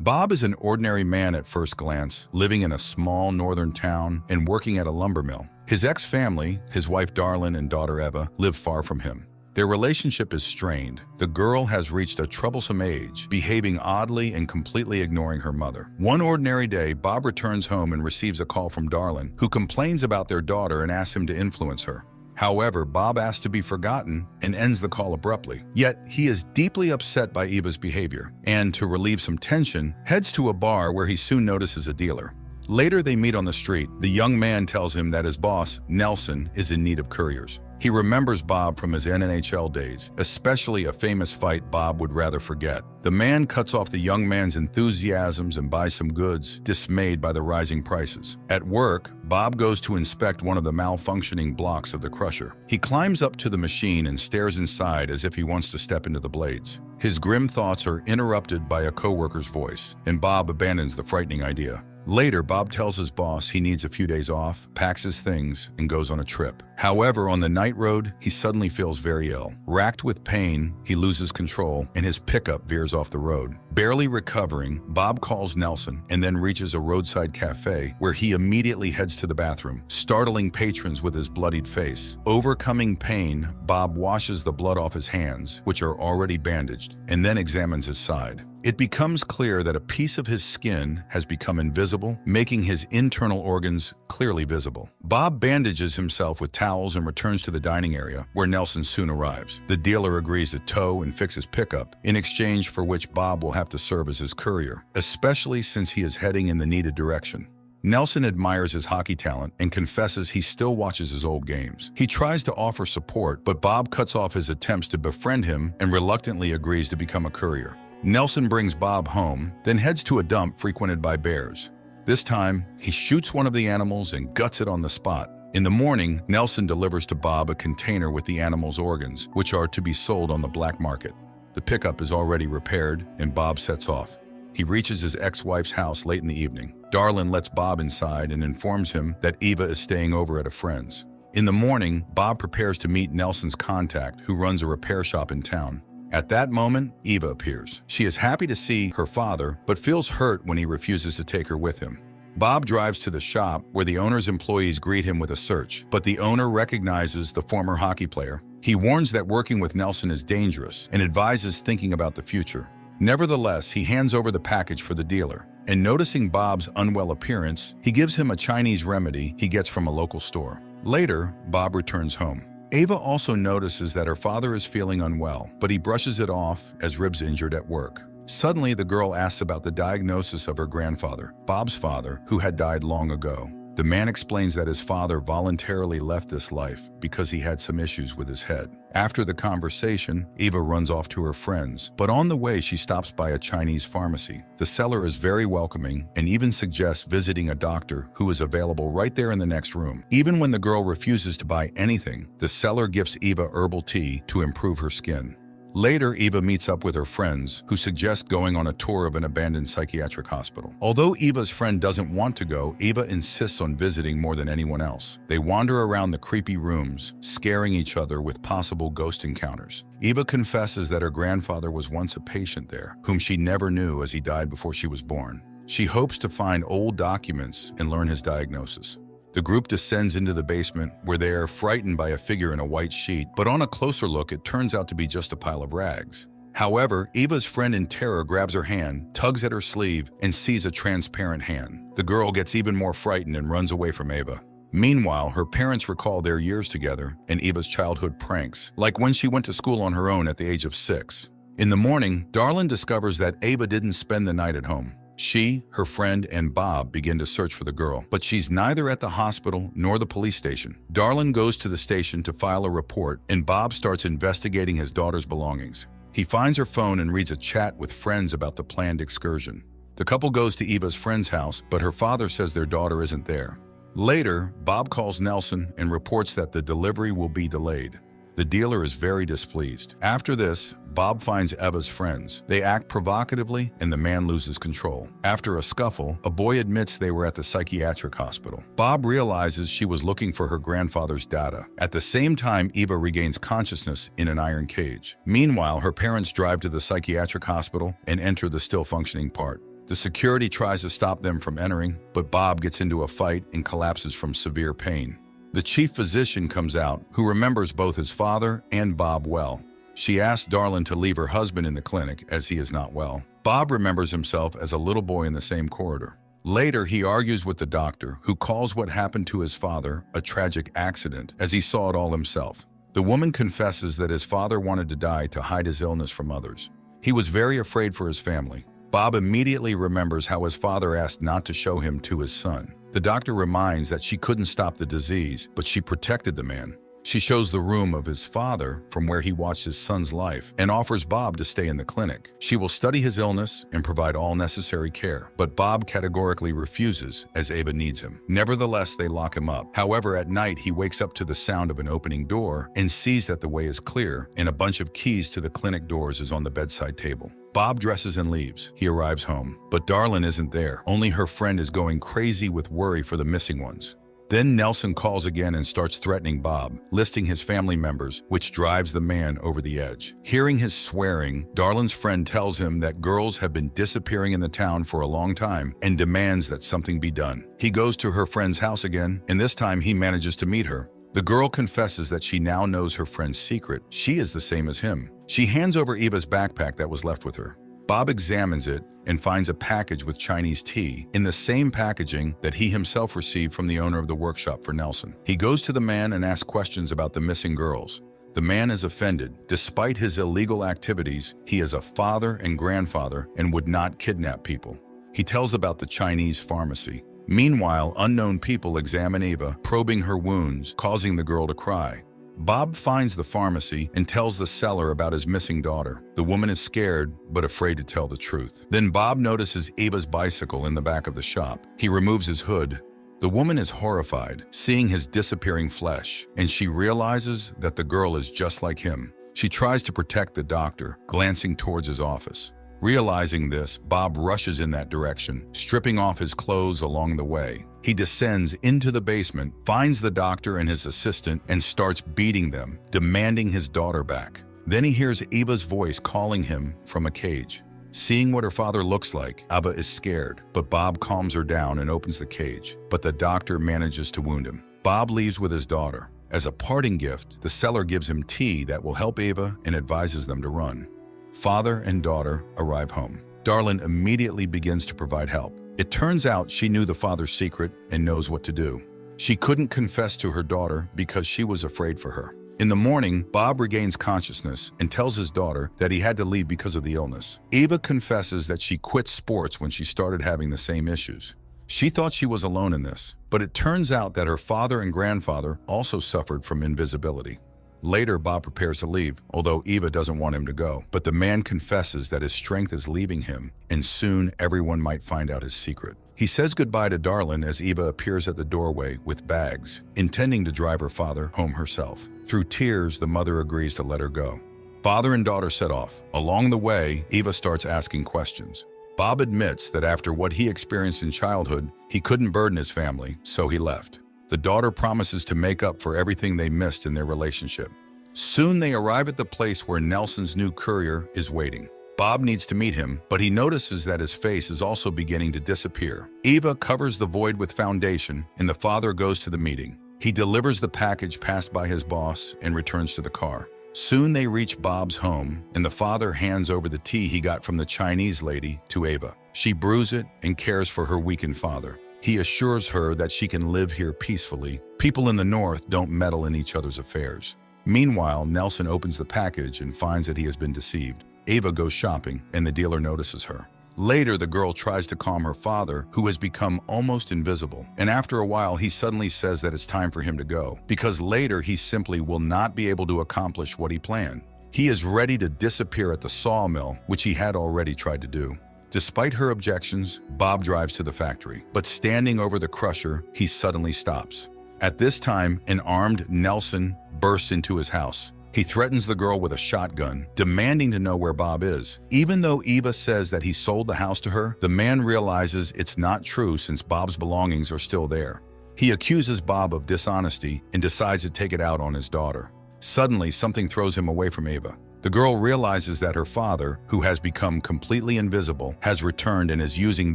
Bob is an ordinary man at first glance, living in a small northern town and working at a lumber mill. His ex-family, his wife Darlene and daughter Eva, live far from him. Their relationship is strained. The girl has reached a troublesome age, behaving oddly and completely ignoring her mother. One ordinary day, Bob returns home and receives a call from Darlene, who complains about their daughter and asks him to influence her. However, Bob asks to be forgotten and ends the call abruptly. Yet, he is deeply upset by Eva's behavior, and to relieve some tension, heads to a bar where he soon notices a dealer. Later, they meet on the street. The young man tells him that his boss, Nelson, is in need of couriers. He remembers Bob from his NHL days, especially a famous fight Bob would rather forget. The man cuts off the young man's enthusiasms and buys some goods, dismayed by the rising prices. At work, Bob goes to inspect one of the malfunctioning blocks of the crusher. He climbs up to the machine and stares inside as if he wants to step into the blades. His grim thoughts are interrupted by a coworker's voice, and Bob abandons the frightening idea. Later, Bob tells his boss he needs a few days off, packs his things, and goes on a trip. However, on the night road, he suddenly feels very ill. Racked with pain, he loses control, and his pickup veers off the road. Barely recovering, Bob calls Nelson and then reaches a roadside cafe where he immediately heads to the bathroom, startling patrons with his bloodied face. Overcoming pain, Bob washes the blood off his hands, which are already bandaged, and then examines his side. It becomes clear that a piece of his skin has become invisible, making his internal organs clearly visible. Bob bandages himself with towels and returns to the dining area, where Nelson soon arrives. The dealer agrees to tow and fix his pickup, in exchange for which Bob will have to serve as his courier, especially since he is heading in the needed direction. Nelson admires his hockey talent and confesses he still watches his old games. He tries to offer support, but Bob cuts off his attempts to befriend him and reluctantly agrees to become a courier. Nelson brings Bob home, then heads to a dump frequented by bears. This time, he shoots one of the animals and guts it on the spot. In the morning, Nelson delivers to Bob a container with the animal's organs, which are to be sold on the black market. The pickup is already repaired, and Bob sets off. He reaches his ex-wife's house late in the evening. Darlene lets Bob inside and informs him that Eva is staying over at a friend's. In the morning, Bob prepares to meet Nelson's contact, who runs a repair shop in town. At that moment, Eva appears. She is happy to see her father, but feels hurt when he refuses to take her with him. Bob drives to the shop, where the owner's employees greet him with a search, but the owner recognizes the former hockey player. He warns that working with Nelson is dangerous and advises thinking about the future. Nevertheless, he hands over the package for the dealer, and noticing Bob's unwell appearance, he gives him a Chinese remedy he gets from a local store. Later, Bob returns home. Eva also notices that her father is feeling unwell, but he brushes it off as Rib's injured at work. Suddenly, the girl asks about the diagnosis of her grandfather, Bob's father, who had died long ago. The man explains that his father voluntarily left this life because he had some issues with his head. After the conversation, Eva runs off to her friends, but on the way she stops by a Chinese pharmacy. The seller is very welcoming and even suggests visiting a doctor who is available right there in the next room. Even when the girl refuses to buy anything, the seller gifts Eva herbal tea to improve her skin. Later, Eva meets up with her friends, who suggest going on a tour of an abandoned psychiatric hospital. Although Eva's friend doesn't want to go, Eva insists on visiting more than anyone else. They wander around the creepy rooms, scaring each other with possible ghost encounters. Eva confesses that her grandfather was once a patient there, whom she never knew as he died before she was born. She hopes to find old documents and learn his diagnosis. The group descends into the basement, where they are frightened by a figure in a white sheet, but on a closer look, it turns out to be just a pile of rags. However, Eva's friend in terror grabs her hand, tugs at her sleeve, and sees a transparent hand. The girl gets even more frightened and runs away from Eva. Meanwhile, her parents recall their years together and Eva's childhood pranks, like when she went to school on her own at the age of 6. In the morning, Darlene discovers that Eva didn't spend the night at home. She, her friend, and Bob begin to search for the girl, but she's neither at the hospital nor the police station. Darlene goes to the station to file a report, and Bob starts investigating his daughter's belongings. He finds her phone and reads a chat with friends about the planned excursion. The couple goes to Eva's friend's house, but her father says their daughter isn't there. Later, Bob calls Nelson and reports that the delivery will be delayed. The dealer is very displeased. After this, Bob finds Eva's friends. They act provocatively, and the man loses control. After a scuffle, a boy admits they were at the psychiatric hospital. Bob realizes she was looking for her grandfather's data. At the same time, Eva regains consciousness in an iron cage. Meanwhile, her parents drive to the psychiatric hospital and enter the still functioning part. The security tries to stop them from entering, but Bob gets into a fight and collapses from severe pain. The chief physician comes out, who remembers both his father and Bob well. She asks Darlin to leave her husband in the clinic as he is not well. Bob remembers himself as a little boy in the same corridor. Later, he argues with the doctor, who calls what happened to his father a tragic accident, as he saw it all himself. The woman confesses that his father wanted to die to hide his illness from others. He was very afraid for his family. Bob immediately remembers how his father asked not to show him to his son. The doctor reminds that she couldn't stop the disease, but she protected the man. She shows the room of his father from where he watched his son's life and offers Bob to stay in the clinic. She will study his illness and provide all necessary care, but Bob categorically refuses as Ava needs him. Nevertheless, they lock him up. However, at night, he wakes up to the sound of an opening door and sees that the way is clear and a bunch of keys to the clinic doors is on the bedside table. Bob dresses and leaves. He arrives home, but Darlin isn't there. Only her friend is going crazy with worry for the missing ones. Then Nelson calls again and starts threatening Bob, listing his family members, which drives the man over the edge. Hearing his swearing, Darlin's friend tells him that girls have been disappearing in the town for a long time and demands that something be done. He goes to her friend's house again, and this time he manages to meet her. The girl confesses that she now knows her friend's secret. She is the same as him. She hands over Eva's backpack that was left with her. Bob examines it and finds a package with Chinese tea in the same packaging that he himself received from the owner of the workshop for Nelson. He goes to the man and asks questions about the missing girls. The man is offended. Despite his illegal activities, he is a father and grandfather and would not kidnap people. He tells about the Chinese pharmacy. Meanwhile, unknown people examine Eva, probing her wounds, causing the girl to cry. Bob finds the pharmacy and tells the seller about his missing daughter. The woman is scared, but afraid to tell the truth. Then Bob notices Eva's bicycle in the back of the shop. He removes his hood. The woman is horrified, seeing his disappearing flesh, and she realizes that the girl is just like him. She tries to protect the doctor, glancing towards his office. Realizing this, Bob rushes in that direction, stripping off his clothes along the way. He descends into the basement, finds the doctor and his assistant, and starts beating them, demanding his daughter back. Then he hears Eva's voice calling him from a cage. Seeing what her father looks like, Ava is scared, but Bob calms her down and opens the cage. But the doctor manages to wound him. Bob leaves with his daughter. As a parting gift, the seller gives him tea that will help Ava and advises them to run. Father and daughter arrive home. Darlin immediately begins to provide help. It turns out she knew the father's secret and knows what to do. She couldn't confess to her daughter because she was afraid for her. In the morning, Bob regains consciousness and tells his daughter that he had to leave because of the illness. Eva confesses that she quit sports when she started having the same issues. She thought she was alone in this, but it turns out that her father and grandfather also suffered from invisibility. Later, Bob prepares to leave, although Eva doesn't want him to go. But the man confesses that his strength is leaving him, and soon everyone might find out his secret. He says goodbye to Darlin as Eva appears at the doorway with bags, intending to drive her father home herself. Through tears, the mother agrees to let her go. Father and daughter set off. Along the way, Eva starts asking questions. Bob admits that after what he experienced in childhood, he couldn't burden his family, so he left. The daughter promises to make up for everything they missed in their relationship. Soon they arrive at the place where Nelson's new courier is waiting. Bob needs to meet him, but he notices that his face is also beginning to disappear. Eva covers the void with foundation, and the father goes to the meeting. He delivers the package passed by his boss and returns to the car. Soon they reach Bob's home, and the father hands over the tea he got from the Chinese lady to Eva. She brews it and cares for her weakened father. He assures her that she can live here peacefully. People in the north don't meddle in each other's affairs. Meanwhile, Nelson opens the package and finds that he has been deceived. Ava goes shopping, and the dealer notices her. Later, the girl tries to calm her father, who has become almost invisible. And after a while, he suddenly says that it's time for him to go, because later he simply will not be able to accomplish what he planned. He is ready to disappear at the sawmill, which he had already tried to do. Despite her objections, Bob drives to the factory, but standing over the crusher, he suddenly stops. At this time, an armed Nelson bursts into his house. He threatens the girl with a shotgun, demanding to know where Bob is. Even though Eva says that he sold the house to her, the man realizes it's not true since Bob's belongings are still there. He accuses Bob of dishonesty and decides to take it out on his daughter. Suddenly, something throws him away from Eva. The girl realizes that her father, who has become completely invisible, has returned and is using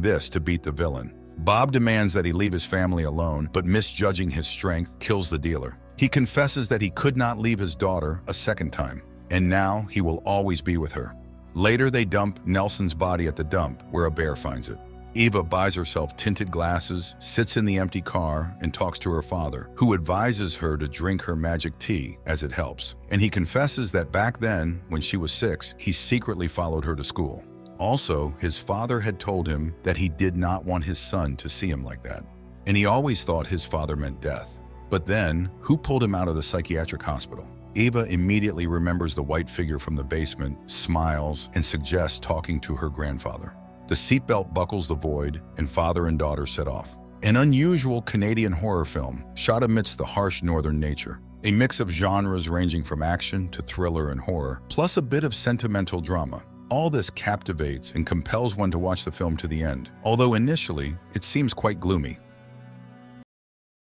this to beat the villain. Bob demands that he leave his family alone, but misjudging his strength, kills the dealer. He confesses that he could not leave his daughter a second time, and now he will always be with her. Later, they dump Nelson's body at the dump, where a bear finds it. Eva buys herself tinted glasses, sits in the empty car, and talks to her father, who advises her to drink her magic tea, as it helps. And he confesses that back then, when she was 6, he secretly followed her to school. Also, his father had told him that he did not want his son to see him like that. And he always thought his father meant death. But then, who pulled him out of the psychiatric hospital? Eva immediately remembers the white figure from the basement, smiles, and suggests talking to her grandfather. The seatbelt buckles the void, and father and daughter set off. An unusual Canadian horror film, shot amidst the harsh northern nature. A mix of genres ranging from action to thriller and horror, plus a bit of sentimental drama. All this captivates and compels one to watch the film to the end, although initially it seems quite gloomy.